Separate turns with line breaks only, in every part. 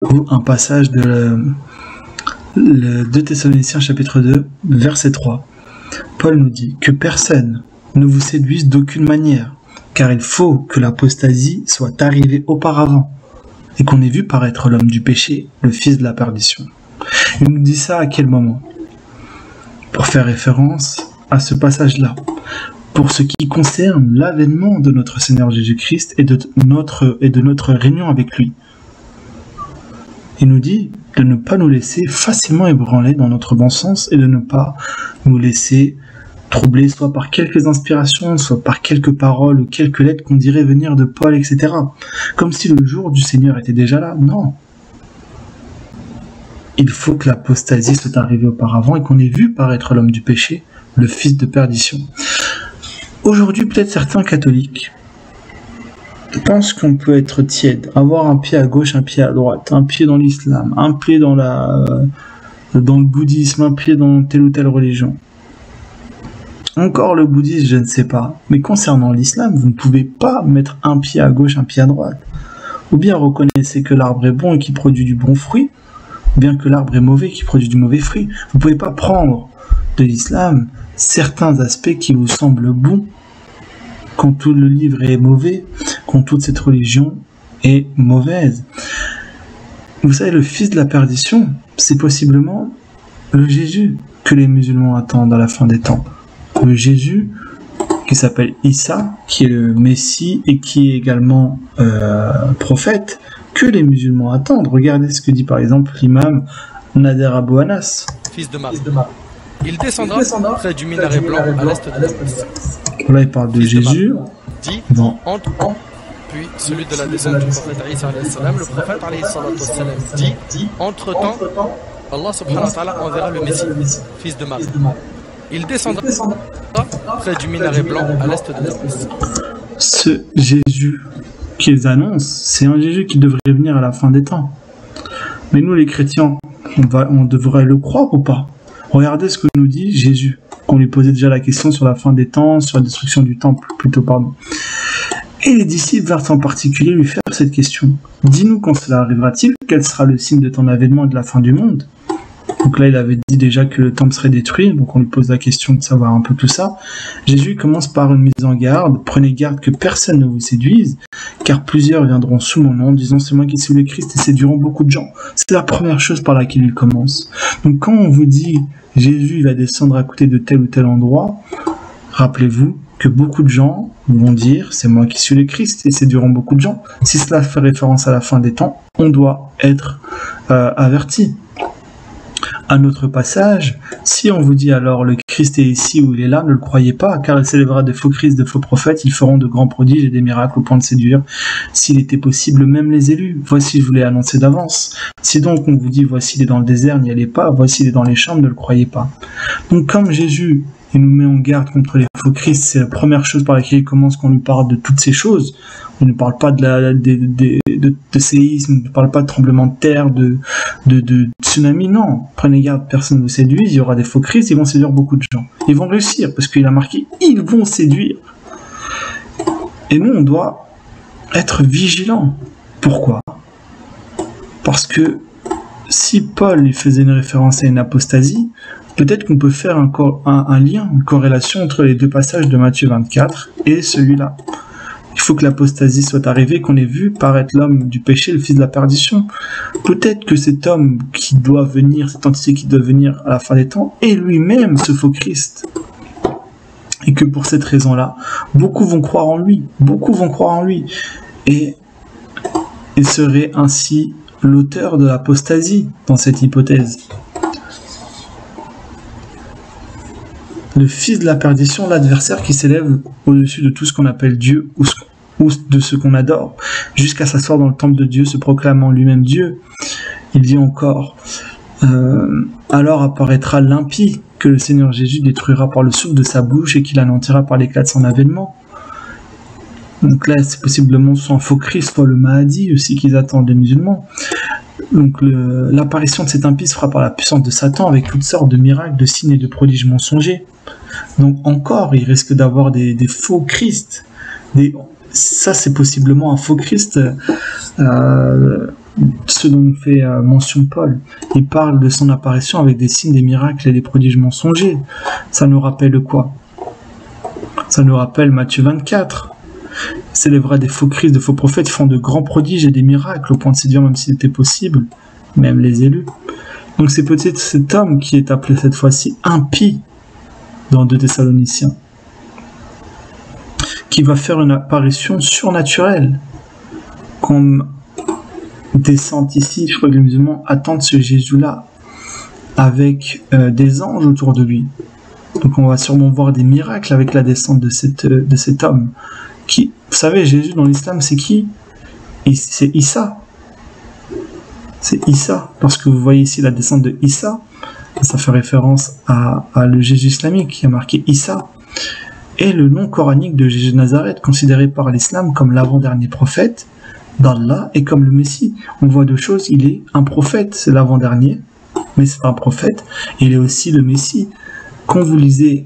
un passage de le 2 Thessaloniciens chapitre 2, verset 3. Paul nous dit que personne ne vous séduise d'aucune manière, car il faut que l'apostasie soit arrivée auparavant et qu'on ait vu paraître l'homme du péché, le fils de la perdition. Il nous dit ça à quel moment? Pour faire référence à ce passage-là, pour ce qui concerne l'avènement de notre Seigneur Jésus-Christ et de notre réunion avec lui. Il nous dit de ne pas nous laisser facilement ébranler dans notre bon sens et de ne pas nous laisser troubler soit par quelques inspirations, soit par quelques paroles ou quelques lettres qu'on dirait venir de Paul, etc. Comme si le jour du Seigneur était déjà là. Non. Il faut que l'apostasie soit arrivée auparavant et qu'on ait vu paraître l'homme du péché, le fils de perdition. Aujourd'hui, peut-être certains catholiques pensent qu'on peut être tiède, avoir un pied à gauche, un pied à droite, un pied dans l'islam, un pied dans le bouddhisme, un pied dans telle ou telle religion. Encore le bouddhisme, je ne sais pas. Mais concernant l'islam, vous ne pouvez pas mettre un pied à gauche, un pied à droite. Ou bien reconnaissez que l'arbre est bon et qui produit du bon fruit, ou bien que l'arbre est mauvais et qui produit du mauvais fruit. Vous ne pouvez pas prendre de l'islam certains aspects qui vous semblent bons quand tout le livre est mauvais, quand toute cette religion est mauvaise. Vous savez, le fils de la perdition, c'est possiblement le Jésus que les musulmans attendent à la fin des temps. Le Jésus qui s'appelle Issa, qui est le Messie et qui est également prophète, que les musulmans attendent. Regardez ce que dit par exemple l'imam Nader Abou Anas.
Fils de Marie. Il descendra près du minaret blanc à l'est de Damas.
Là, il parle de Jésus.
Dit, entre puis celui de la descente du prophète Isa alayhi salam, le prophète alayhi salam dit, entre-temps, Allah subhanahu wa ta'ala enverra le Messie, fils de Marie. Il descendra près du minaret blanc à l'est de Damas.
Ce Jésus qu'ils annoncent, c'est un Jésus qui devrait venir à la fin des temps. Mais nous, les chrétiens, on devrait le croire ou pas? Regardez ce que nous dit Jésus. On lui posait déjà la question sur la fin des temps, sur la destruction du temple, plutôt, pardon. Et les disciples vinrent en particulier lui faire cette question. Dis-nous quand cela arrivera-t-il? Quel sera le signe de ton avènement et de la fin du monde? Donc là, il avait dit déjà que le temple serait détruit, donc on lui pose la question de savoir un peu tout ça. Jésus commence par une mise en garde. Prenez garde que personne ne vous séduise, car plusieurs viendront sous mon nom, disant c'est moi qui suis le Christ, et séduiront beaucoup de gens. C'est la première chose par laquelle il commence. Donc quand on vous dit Jésus va descendre à côté de tel ou tel endroit, rappelez-vous que beaucoup de gens vont dire c'est moi qui suis le Christ, et séduiront beaucoup de gens. Si cela fait référence à la fin des temps, on doit être averti. Un autre passage, si on vous dit alors le Christ est ici ou il est là, ne le croyez pas, car il s'élèvera de faux Christ, de faux prophètes, ils feront de grands prodiges et des miracles au point de séduire, s'il était possible, même les élus. Voici, je vous l'ai annoncé d'avance. Si donc on vous dit voici il est dans le désert, n'y allez pas, voici il est dans les champs, ne le croyez pas. Donc comme Jésus, il nous met en garde contre les faux Christ, c'est la première chose par laquelle il commence quand on lui parle de toutes ces choses. On ne parle pas de séisme, on ne parle pas de tremblement de terre, de tsunami, non. Prenez garde, personne ne vous séduise, il y aura des faux Christ, ils vont séduire beaucoup de gens. Ils vont réussir, parce qu'il a marqué, ils vont séduire. Et nous, on doit être vigilants. Pourquoi? Parce que si Paul il faisait une référence à une apostasie, peut-être qu'on peut faire un lien, une corrélation entre les deux passages de Matthieu 24 et celui-là. Il faut que l'apostasie soit arrivée, qu'on ait vu paraître l'homme du péché, le fils de la perdition. Peut-être que cet homme qui doit venir, cette entité qui doit venir à la fin des temps, est lui-même ce faux Christ. Et que pour cette raison-là, beaucoup vont croire en lui. Beaucoup vont croire en lui. Et il serait ainsi l'auteur de l'apostasie dans cette hypothèse. Le fils de la perdition, l'adversaire qui s'élève au-dessus de tout ce qu'on appelle Dieu ou de ce qu'on adore, jusqu'à s'asseoir dans le temple de Dieu, se proclamant lui-même Dieu. Il dit encore, alors apparaîtra l'impie que le Seigneur Jésus détruira par le souffle de sa bouche et qu'il anéantira par l'éclat de son avènement. Donc là, c'est possiblement soit un faux Christ, soit le Mahdi aussi qu'ils attendent les musulmans. Donc l'apparition de cet impie se fera par la puissance de Satan avec toutes sortes de miracles, de signes et de prodiges mensongers. Donc encore, il risque d'avoir des faux Christ. Ça, c'est possiblement un faux Christ ce dont fait mention Paul. Il parle de son apparition avec des signes, des miracles et des prodiges mensongers. Ça nous rappelle quoi? Ça nous rappelle Matthieu 24. C'est les vrais des faux Christ, de faux prophètes qui font de grands prodiges et des miracles au point de séduire même s'il était possible, même les élus. Donc c'est peut-être cet homme qui est appelé cette fois-ci impie dans 2 Thessaloniciens, qui va faire une apparition surnaturelle, comme descend ici. Je crois que les musulmans attendent ce Jésus-là avec des anges autour de lui. Donc on va sûrement voir des miracles avec la descente de cet homme. Qui, vous savez, Jésus dans l'islam, c'est qui? C'est Issa. C'est Issa. Lorsque vous voyez ici la descente de Issa, ça fait référence à le Jésus islamique qui a marqué Issa. Et le nom coranique de Jésus de Nazareth, considéré par l'islam comme l'avant-dernier prophète d'Allah et comme le Messie. On voit deux choses, il est un prophète, c'est l'avant-dernier, mais c'est un prophète, et il est aussi le Messie. Quand vous lisez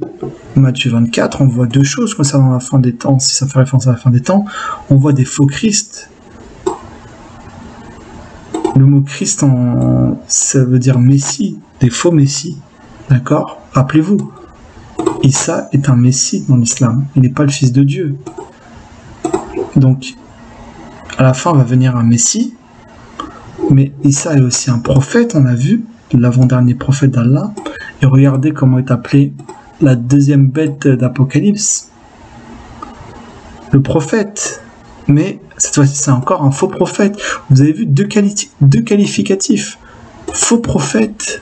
Matthieu 24, on voit deux choses concernant la fin des temps, si ça fait référence à la fin des temps, on voit des faux Christ. Le mot Christ, ça veut dire Messie, des faux Messies, d'accord? Rappelez-vous, Issa est un Messie dans l'islam, il n'est pas le fils de Dieu. Donc, à la fin va venir un Messie, mais Issa est aussi un prophète, on a vu, l'avant-dernier prophète d'Allah, et regardez comment est appelée la deuxième bête d'Apocalypse, le prophète, mais cette fois-ci c'est encore un faux prophète. Vous avez vu deux qualificatifs, faux prophète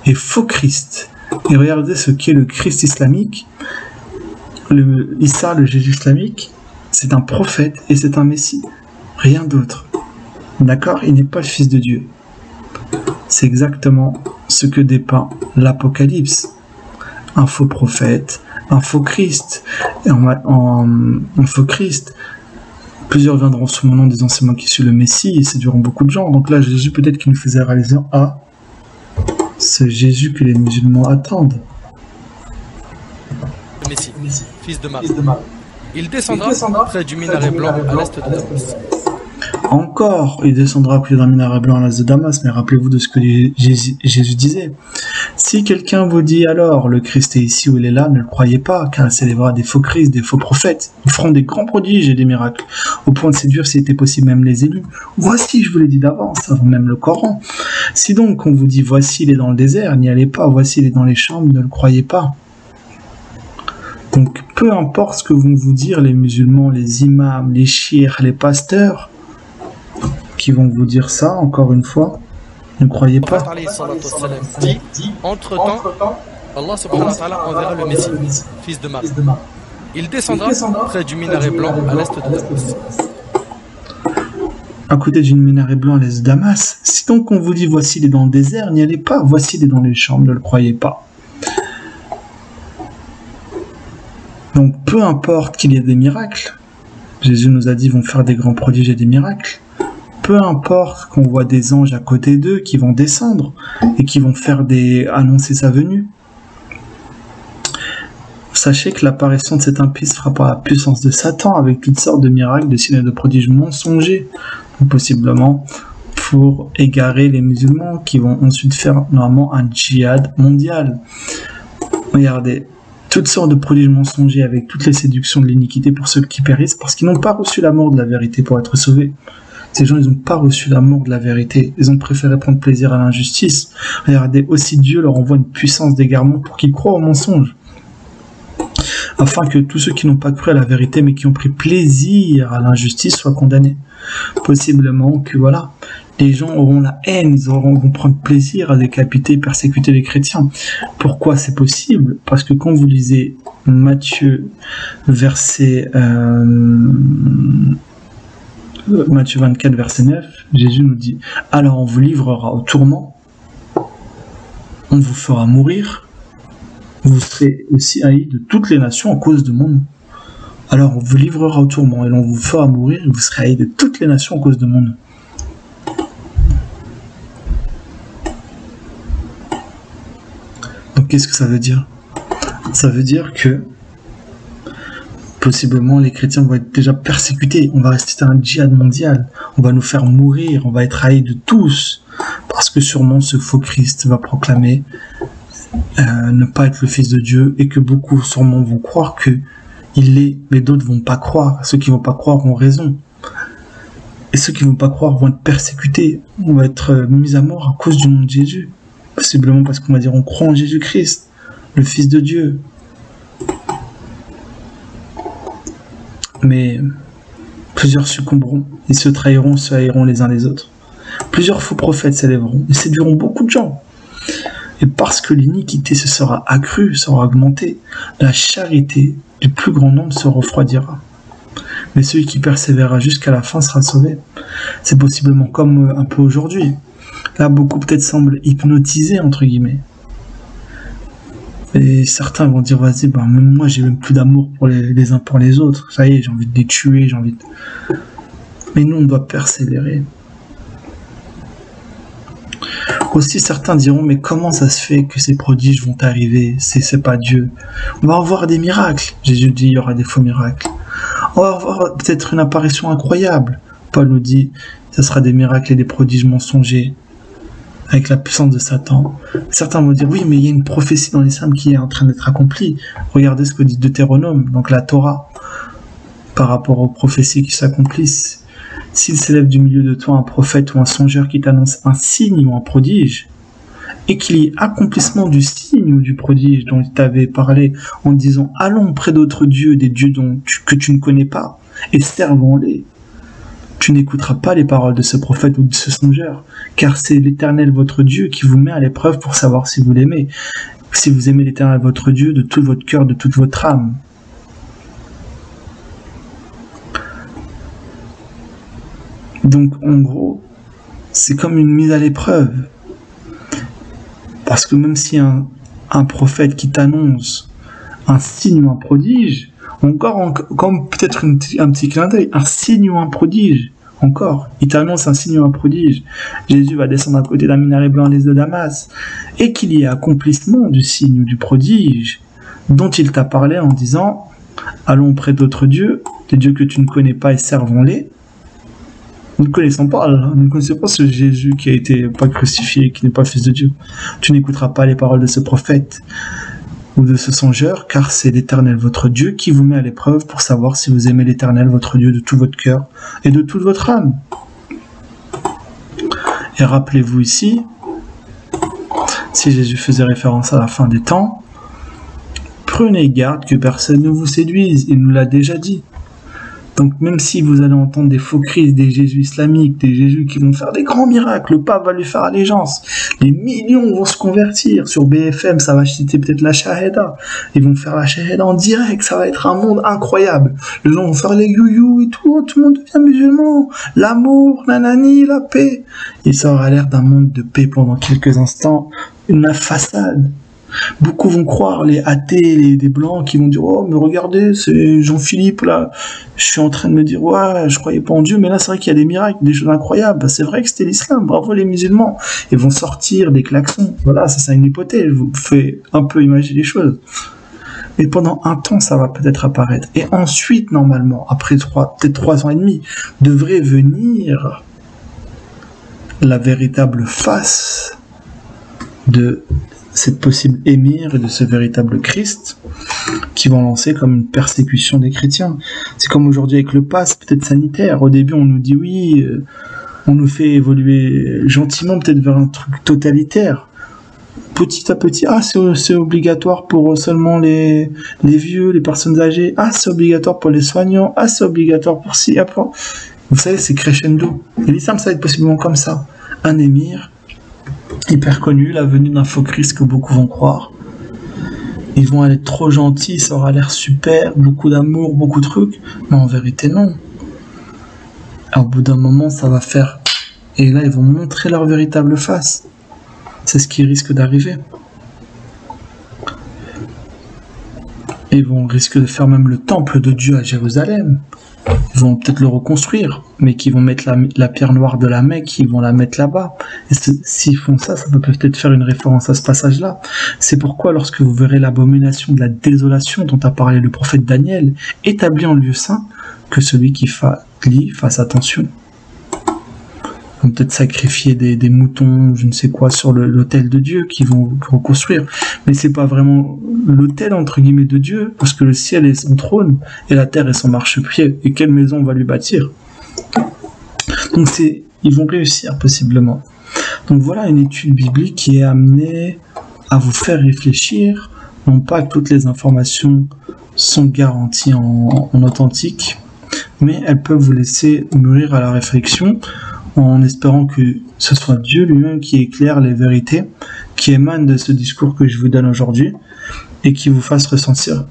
et faux Christ. Et regardez ce qu'est le Christ islamique. Le Issa, le Jésus islamique, c'est un prophète et c'est un Messie, rien d'autre. D'accord? Il n'est pas le fils de Dieu. C'est exactement ce que dépeint l'Apocalypse. Un faux prophète, un faux Christ, un faux Christ. Plusieurs viendront sous mon nom disant c'est moi qui suis le Messie et séduiront beaucoup de gens. Donc là, Jésus peut-être qu'il nous faisait réaliser ce Jésus que les musulmans attendent.
Le Messie, fils de Marie. Il descendra près du minaret blanc à l'est de Damas.
Encore, il descendra près d'un minaret blanc à l'est de Damas, mais rappelez-vous de ce que Jésus disait. Si quelqu'un vous dit alors, le Christ est ici ou il est là, ne le croyez pas, car il s'élèvera des faux Christ, des faux prophètes. Ils feront des grands prodiges et des miracles, au point de séduire s'il était possible même les élus. Voici, je vous l'ai dit d'avance, avant même le Coran. Si donc on vous dit, voici il est dans le désert, n'y allez pas, voici il est dans les chambres, ne le croyez pas. Donc, peu importe ce que vont vous dire les musulmans, les imams, les chiites, les pasteurs, qui vont vous dire ça, encore une fois, ne croyez pas.
Dit, entre-temps, Allah subhanahu wa ta'ala enverra le Messie, fils de Marie. Il descendra près du minaret blanc à l'est de Damas.
À côté du minaret blanc à l'est de Damas. Si donc on vous dit, voici il est dans le désert, n'y allez pas, voici il est dans les chambres, ne le croyez pas. Donc, peu importe qu'il y ait des miracles, Jésus nous a dit, ils vont faire des grands prodiges et des miracles. Peu importe qu'on voit des anges à côté d'eux qui vont descendre et qui vont annoncer sa venue. Sachez que l'apparition de cet impie se fera par la puissance de Satan avec toutes sortes de miracles, de signes et de prodiges mensongers, possiblement pour égarer les musulmans qui vont ensuite faire normalement un djihad mondial. Regardez. Toutes sortes de prodiges mensongers avec toutes les séductions de l'iniquité pour ceux qui périssent parce qu'ils n'ont pas reçu l'amour de la vérité pour être sauvés. Ces gens, ils n'ont pas reçu l'amour de la vérité. Ils ont préféré prendre plaisir à l'injustice. Regardez, aussi Dieu leur envoie une puissance d'égarement pour qu'ils croient au mensonge. Afin que tous ceux qui n'ont pas cru à la vérité mais qui ont pris plaisir à l'injustice soient condamnés. Possiblement que voilà, les gens auront la haine, ils vont prendre plaisir à décapiter, persécuter les chrétiens. Pourquoi c'est possible? Parce que quand vous lisez Matthieu, Matthieu 24, verset 9, Jésus nous dit « Alors on vous livrera au tourment, on vous fera mourir, vous serez aussi haïs de toutes les nations à cause de mon nom. Alors on vous livrera au tourment et l'on vous fera mourir, et vous serez haïs de toutes les nations à cause de mon nom. » Donc qu'est-ce que ça veut dire? Ça veut dire que Possiblement, les chrétiens vont être déjà persécutés. On va rester un djihad mondial. On va nous faire mourir. On va être haïs de tous. Parce que sûrement, ce faux Christ va proclamer ne pas être le Fils de Dieu. Et que beaucoup, sûrement, vont croire qu'il l'est. Mais d'autres vont pas croire. Ceux qui vont pas croire ont raison. Et ceux qui vont pas croire vont être persécutés. On va être mis à mort à cause du nom de Jésus. Possiblement parce qu'on va dire on croit en Jésus-Christ, le Fils de Dieu. Mais plusieurs succomberont, ils se trahiront, se haïront les uns les autres. Plusieurs faux prophètes s'élèveront, ils séduiront beaucoup de gens. Et parce que l'iniquité se sera accrue, sera augmentée, la charité du plus grand nombre se refroidira. Mais celui qui persévérera jusqu'à la fin sera sauvé. C'est possiblement comme un peu aujourd'hui. Là, beaucoup peut-être semblent hypnotisés, entre guillemets. Et certains vont dire, vas-y, même moi, j'ai même plus d'amour pour les uns pour les autres. Ça y est, j'ai envie de les tuer, Mais nous, on doit persévérer. Aussi, certains diront, mais comment ça se fait que ces prodiges vont arriver? C'est pas Dieu. On va avoir des miracles. Jésus dit, il y aura des faux miracles. On va avoir peut-être une apparition incroyable. Paul nous dit, ce sera des miracles et des prodiges mensongers. Avec la puissance de Satan. Certains vont dire, oui, mais il y a une prophétie dans l'islam qui est en train d'être accomplie. Regardez ce que dit Deutéronome, donc la Torah, par rapport aux prophéties qui s'accomplissent. S'il s'élève du milieu de toi un prophète ou un songeur qui t'annonce un signe ou un prodige, et qu'il y ait accomplissement du signe ou du prodige dont il t'avait parlé en disant, allons près d'autres dieux, des dieux que tu ne connais pas, et servons-les. Tu n'écouteras pas les paroles de ce prophète ou de ce songeur, car c'est l'Éternel votre Dieu qui vous met à l'épreuve pour savoir si vous l'aimez. Si vous aimez l'Éternel votre Dieu de tout votre cœur, de toute votre âme. Donc, en gros, c'est comme une mise à l'épreuve. Parce que même si un prophète qui t'annonce un signe ou un prodige, encore comme peut-être un petit clin d'œil, un signe ou un prodige, encore, il t'annonce un signe ou un prodige, Jésus va descendre à côté d'un minaret blanc à l'est de Damas, et qu'il y ait accomplissement du signe ou du prodige, dont il t'a parlé en disant, allons près d'autres dieux, des dieux que tu ne connais pas et servons-les. Nous ne connaissons pas, nous ne connaissons pas ce Jésus qui a été pas crucifié, qui n'est pas fils de Dieu. Tu n'écouteras pas les paroles de ce prophète ou de ce songeur, car c'est l'Éternel votre Dieu qui vous met à l'épreuve pour savoir si vous aimez l'Éternel votre Dieu de tout votre cœur et de toute votre âme. Et rappelez-vous ici, si Jésus faisait référence à la fin des temps, prenez garde que personne ne vous séduise, il nous l'a déjà dit. Donc même si vous allez entendre des faux Christ, des Jésus islamiques, des Jésus qui vont faire des grands miracles, le pape va lui faire allégeance, les millions vont se convertir, sur BFM ça va citer peut-être la Shahada, ils vont faire la Shahada en direct, ça va être un monde incroyable, les gens vont faire les you et tout le monde devient musulman, l'amour, nanani, la paix, et ça aura l'air d'un monde de paix pendant quelques instants, une façade. Beaucoup vont croire, les athées, des blancs qui vont dire, oh mais regardez, c'est Jean-Philippe là, je suis en train de me dire, ouais, je croyais pas en Dieu, mais là c'est vrai qu'il y a des miracles, des choses incroyables, bah, c'est vrai que c'était l'islam, bravo les musulmans, ils vont sortir des klaxons, voilà, ça c'est une hypothèse, je vous fais un peu imaginer les choses. Et pendant un temps ça va peut-être apparaître, et ensuite normalement, après peut-être 3 ans et demi, devrait venir la véritable face de cette possible émir et de ce véritable Christ qui vont lancer comme une persécution des chrétiens. C'est comme aujourd'hui avec le pass peut-être sanitaire. Au début on nous dit oui, on nous fait évoluer gentiment peut-être vers un truc totalitaire. Petit à petit, c'est obligatoire pour seulement les vieux, les personnes âgées, c'est obligatoire pour les soignants, c'est obligatoire pour ci, après. Vous savez, c'est crescendo. Et l'islam ça va être possiblement comme ça. Un émir hyper connu, la venue d'un faux Christ que beaucoup vont croire. Ils vont être trop gentils, ça aura l'air super, beaucoup d'amour, beaucoup de trucs, mais en vérité non. Au bout d'un moment, ça va faire... Et là, ils vont montrer leur véritable face. C'est ce qui risque d'arriver. Ils vont risquer de faire même le temple de Dieu à Jérusalem. Ils vont peut-être le reconstruire, mais qu'ils vont mettre la pierre noire de la Mecque, ils vont la mettre là-bas. Et s'ils font ça, ça peut peut-être faire une référence à ce passage-là. C'est pourquoi lorsque vous verrez l'abomination de la désolation dont a parlé le prophète Daniel, établie en lieu saint, que celui qui lit fasse attention. Ils vont peut-être sacrifier des moutons, je ne sais quoi, sur l'autel de Dieu qu'ils vont reconstruire. Mais c'est pas vraiment l'autel, entre guillemets, de Dieu, parce que le ciel est son trône, et la terre est son marchepied. Et quelle maison on va lui bâtir? Donc ils vont réussir, possiblement. Donc voilà une étude biblique qui est amenée à vous faire réfléchir, non pas que toutes les informations sont garanties en authentique, mais elles peuvent vous laisser mûrir à la réflexion, en espérant que ce soit Dieu lui-même qui éclaire les vérités qui émanent de ce discours que je vous donne aujourd'hui et qui vous fasse ressortir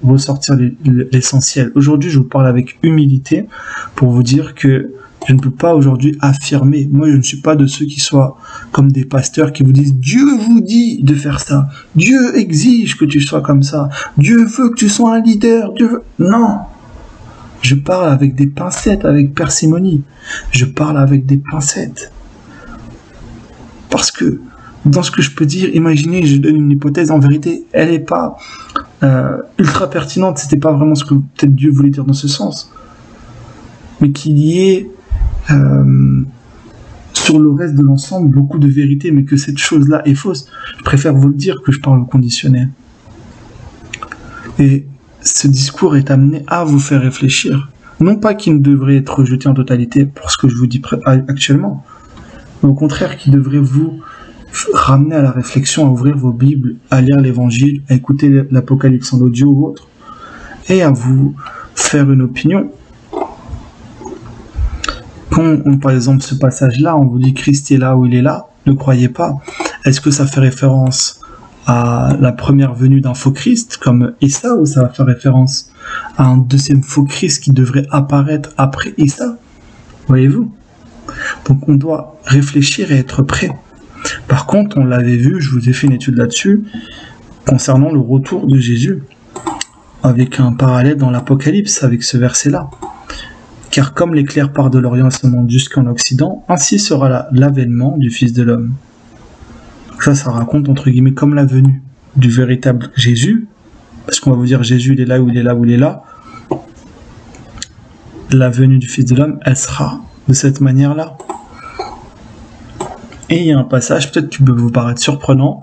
l'essentiel. Aujourd'hui, je vous parle avec humilité pour vous dire que je ne peux pas aujourd'hui affirmer. Moi, je ne suis pas de ceux qui soient comme des pasteurs qui vous disent « Dieu vous dit de faire ça. Dieu exige que tu sois comme ça. Dieu veut que tu sois un leader. Dieu veut... » Non. Je parle avec des pincettes, avec parcimonie. Je parle avec des pincettes. Parce que, dans ce que je peux dire, imaginez, je donne une hypothèse, en vérité, elle n'est pas ultra pertinente, c'était pas vraiment ce que peut-être Dieu voulait dire dans ce sens. Mais qu'il y ait, sur le reste de l'ensemble, beaucoup de vérité, mais que cette chose-là est fausse. Je préfère vous le dire que je parle au conditionnel. Et ce discours est amené à vous faire réfléchir. Non pas qu'il ne devrait être rejeté en totalité pour ce que je vous dis actuellement, mais au contraire qu'il devrait vous ramener à la réflexion, à ouvrir vos Bibles, à lire l'Évangile, à écouter l'Apocalypse en audio ou autre, et à vous faire une opinion. Quand, par exemple, ce passage-là, on vous dit Christ est là où il est là, ne croyez pas. Est-ce que ça fait référence à la première venue d'un faux Christ comme Issa, ou ça va faire référence à un deuxième faux Christ qui devrait apparaître après Issa? Voyez-vous? Donc on doit réfléchir et être prêt. Par contre, on l'avait vu, je vous ai fait une étude là-dessus, concernant le retour de Jésus, avec un parallèle dans l'Apocalypse, avec ce verset-là. Car comme l'éclair part de l'Orient et se monte jusqu'en Occident, ainsi sera l'avènement du Fils de l'homme. Ça raconte, entre guillemets, comme la venue du véritable Jésus, parce qu'on va vous dire Jésus, il est là, où il est là, où il est là. La venue du Fils de l'homme, elle sera de cette manière-là. Et il y a un passage, peut-être qui peut vous paraître surprenant,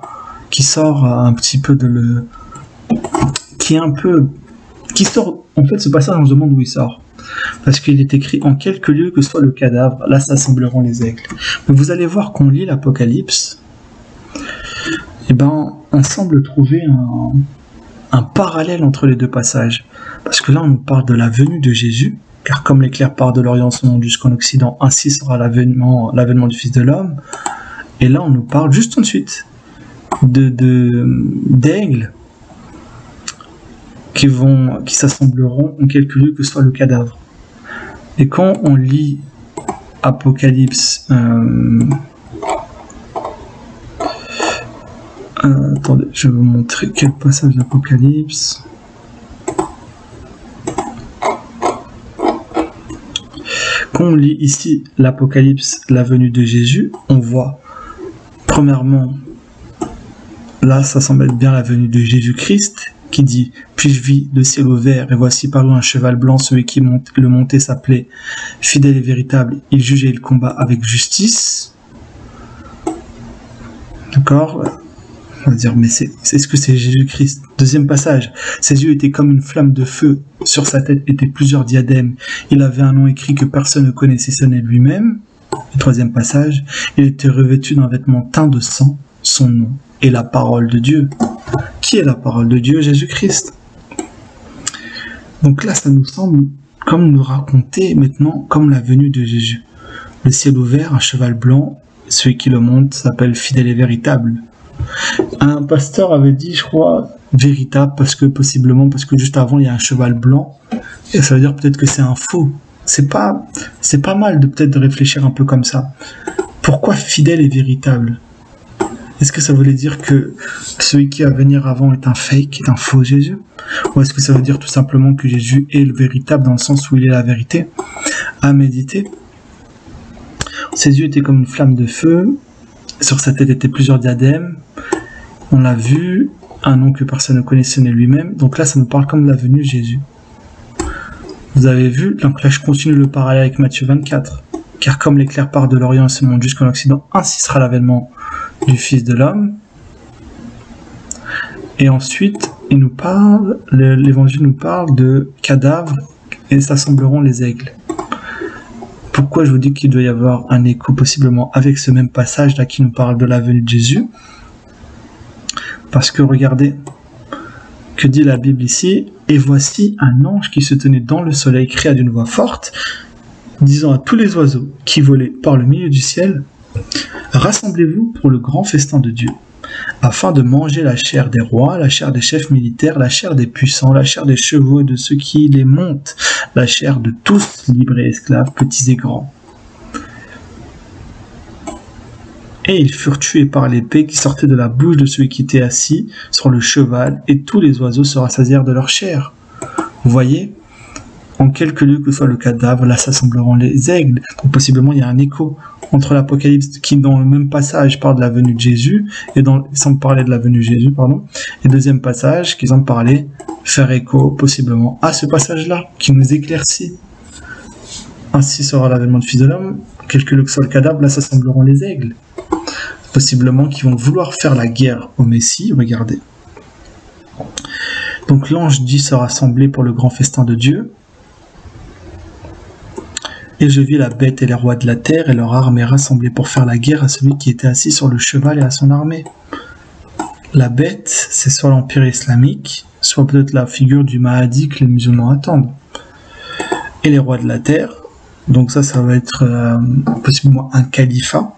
qui sort un petit peu qui sort, en fait, ce passage, on se demande où il sort. Parce qu'il est écrit en quelques lieux que soit le cadavre, là s'assembleront les aigles. Mais vous allez voir qu'on lit l'Apocalypse, et on semble trouver un parallèle entre les deux passages. Parce que là, on nous parle de la venue de Jésus, car comme l'éclair part de l'Orient se monte jusqu'en Occident, ainsi sera l'avènement du Fils de l'homme. Et là, on nous parle juste ensuite d'aigles qui s'assembleront en quelques lieux que soit le cadavre. Et quand on lit Apocalypse, attendez, je vais vous montrer quel passage d'Apocalypse. Quand on lit ici l'Apocalypse, la venue de Jésus, on voit, premièrement, là ça semble être bien la venue de Jésus-Christ, qui dit « Puis je vis le ciel ouvert, et voici parut un cheval blanc, celui qui le montait s'appelait fidèle et véritable, il jugeait le combat avec justice. » D'accord ? On va dire, mais est-ce que c'est Jésus-Christ? Deuxième passage, ses yeux étaient comme une flamme de feu, sur sa tête étaient plusieurs diadèmes, il avait un nom écrit que personne ne connaissait, ce n'est lui-même. Le troisième passage, il était revêtu d'un vêtement teint de sang, son nom est la parole de Dieu. Qui est la parole de Dieu? Jésus-Christ. Donc là, ça nous semble comme nous raconter maintenant comme la venue de Jésus. Le ciel ouvert, un cheval blanc, celui qui le monte s'appelle fidèle et véritable. Un pasteur avait dit, je crois, véritable, possiblement parce que juste avant il y a un cheval blanc, et ça veut dire peut-être que c'est un faux. C'est pas mal de peut-être de réfléchir un peu comme ça. Pourquoi fidèle et véritable? Est-ce que ça voulait dire que celui qui va venir avant est un fake, est un faux Jésus? Ou est-ce que ça veut dire tout simplement que Jésus est le véritable dans le sens où il est la vérité? À méditer. Ses yeux étaient comme une flamme de feu, sur sa tête étaient plusieurs diadèmes, on l'a vu, un nom que personne ne connaissait ni lui-même, donc là ça nous parle comme de la venue de Jésus. Vous avez vu, donc là je continue le parallèle avec Matthieu 24, car comme l'éclair part de l'Orient et se monte jusqu'en Occident, ainsi sera l'avènement du Fils de l'homme. Et ensuite, il nous parle, l'évangile nous parle de cadavres et s'assembleront les aigles. Pourquoi je vous dis qu'il doit y avoir un écho possiblement avec ce même passage là qui nous parle de la venue de Jésus? Parce que regardez, que dit la Bible ici? Et voici un ange qui se tenait dans le soleil cria d'une voix forte, disant à tous les oiseaux qui volaient par le milieu du ciel, rassemblez-vous pour le grand festin de Dieu, afin de manger la chair des rois, la chair des chefs militaires, la chair des puissants, la chair des chevaux et de ceux qui les montent, la chair de tous, libres et esclaves, petits et grands. Et ils furent tués par l'épée qui sortait de la bouche de celui qui était assis sur le cheval, et tous les oiseaux se rassasièrent de leur chair. Vous voyez, en quelque lieu que soit le cadavre, là s'assembleront les aigles. Donc possiblement il y a un écho entre l'Apocalypse qui dans le même passage parle de la venue de Jésus, et semble parler de la venue de Jésus, pardon, et deuxième passage qui semble parler, faire écho possiblement à ce passage-là, qui nous éclaircit. Ainsi sera l'avènement du Fils de l'homme, quelque lieu que soit le cadavre, là s'assembleront les aigles. Possiblement qui vont vouloir faire la guerre au Messie, regardez. Donc l'ange dit se rassembler pour le grand festin de Dieu. Et je vis la bête et les rois de la terre et leur armée rassemblés pour faire la guerre à celui qui était assis sur le cheval et à son armée. La bête, c'est soit l'empire islamique, soit peut-être la figure du Mahdi que les musulmans attendent. Et les rois de la terre, donc ça va être possiblement un califat,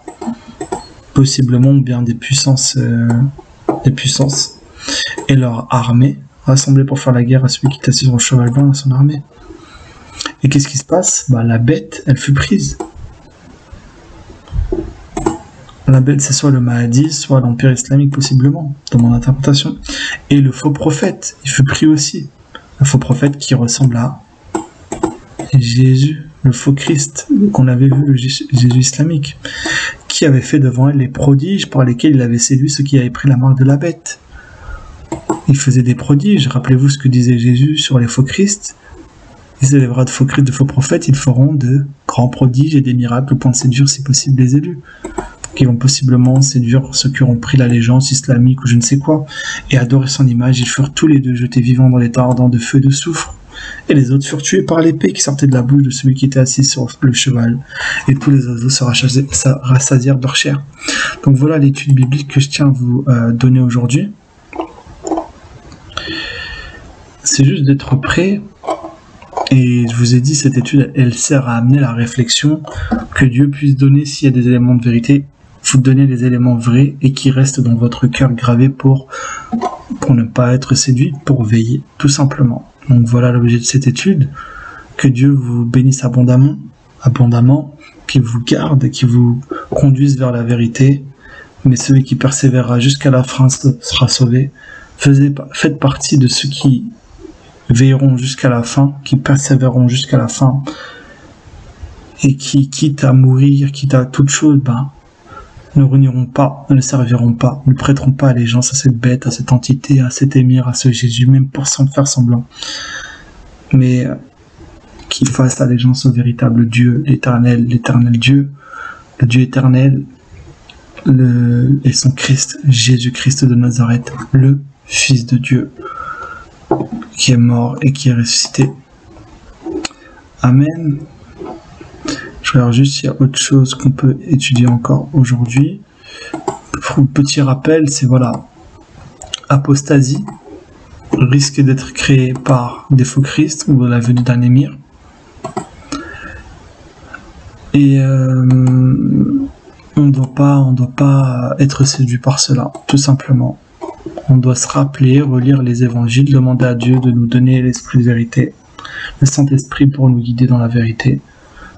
possiblement bien des puissances, et leur armée, rassemblés pour faire la guerre à celui qui est assis sur le cheval blanc et à son armée. Et qu'est-ce qui se passe? La bête, elle fut prise. La bête, c'est soit le Mahdi, soit l'empire islamique, possiblement, dans mon interprétation. Et le faux prophète, il fut pris aussi. Un faux prophète qui ressemble à Jésus, le faux Christ, qu'on avait vu, le Jésus islamique, qui avait fait devant elle les prodiges par lesquels il avait séduit ceux qui avaient pris la marque de la bête. Il faisait des prodiges. Rappelez-vous ce que disait Jésus sur les faux Christ. Il s'élèvera de faux Christ, de faux prophètes, ils feront de grands prodiges et des miracles au point de séduire, si possible, les élus. Qui vont possiblement séduire ceux qui auront pris l'allégeance islamique ou je ne sais quoi, et adorer son image. Ils furent tous les deux jetés vivants dans l'état ardent de feu et de soufre. Et les autres furent tués par l'épée qui sortait de la bouche de celui qui était assis sur le cheval. Et tous les oiseaux se rassasièrent de leur chair. Donc voilà l'étude biblique que je tiens à vous donner aujourd'hui. C'est juste d'être prêt. Et je vous ai dit, cette étude, elle sert à amener la réflexion que Dieu puisse donner, s'il y a des éléments de vérité, vous donner les éléments vrais et qui restent dans votre cœur gravés pour ne pas être séduit, pour veiller, tout simplement. Donc voilà l'objet de cette étude. Que Dieu vous bénisse abondamment, qu'il vous garde, qu'il vous conduise vers la vérité. Mais celui qui persévérera jusqu'à la fin sera sauvé. Faites partie de ceux qui veilleront jusqu'à la fin, qui persévéreront jusqu'à la fin, et qui, quitte à mourir, quitte à toute chose, ne renieront pas, ne serviront pas, ne prêteront pas allégeance à cette bête, à cette entité, à cet émir, à ce Jésus, même pour s'en faire semblant. Mais qui fassent allégeance au véritable Dieu, l'éternel Dieu, le Dieu éternel, et son Christ, Jésus-Christ de Nazareth, le Fils de Dieu, qui est mort et qui est ressuscité. Amen. Je regarde juste s'il y a autre chose qu'on peut étudier encore aujourd'hui. Petit rappel, c'est voilà, apostasie risque d'être créée par des faux Christ ou la venue d'un émir. Et on ne doit pas être séduit par cela, tout simplement. On doit se rappeler, relire les évangiles, demander à Dieu de nous donner l'esprit de vérité, le Saint-Esprit pour nous guider dans la vérité.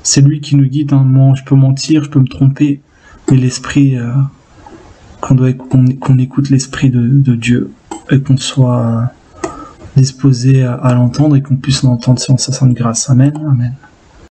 C'est lui qui nous guide. Moi, je peux mentir, je peux me tromper, mais l'esprit qu'on écoute l'Esprit de Dieu et qu'on soit disposé à l'entendre et qu'on puisse l'entendre selon sa sainte grâce. Amen. Amen.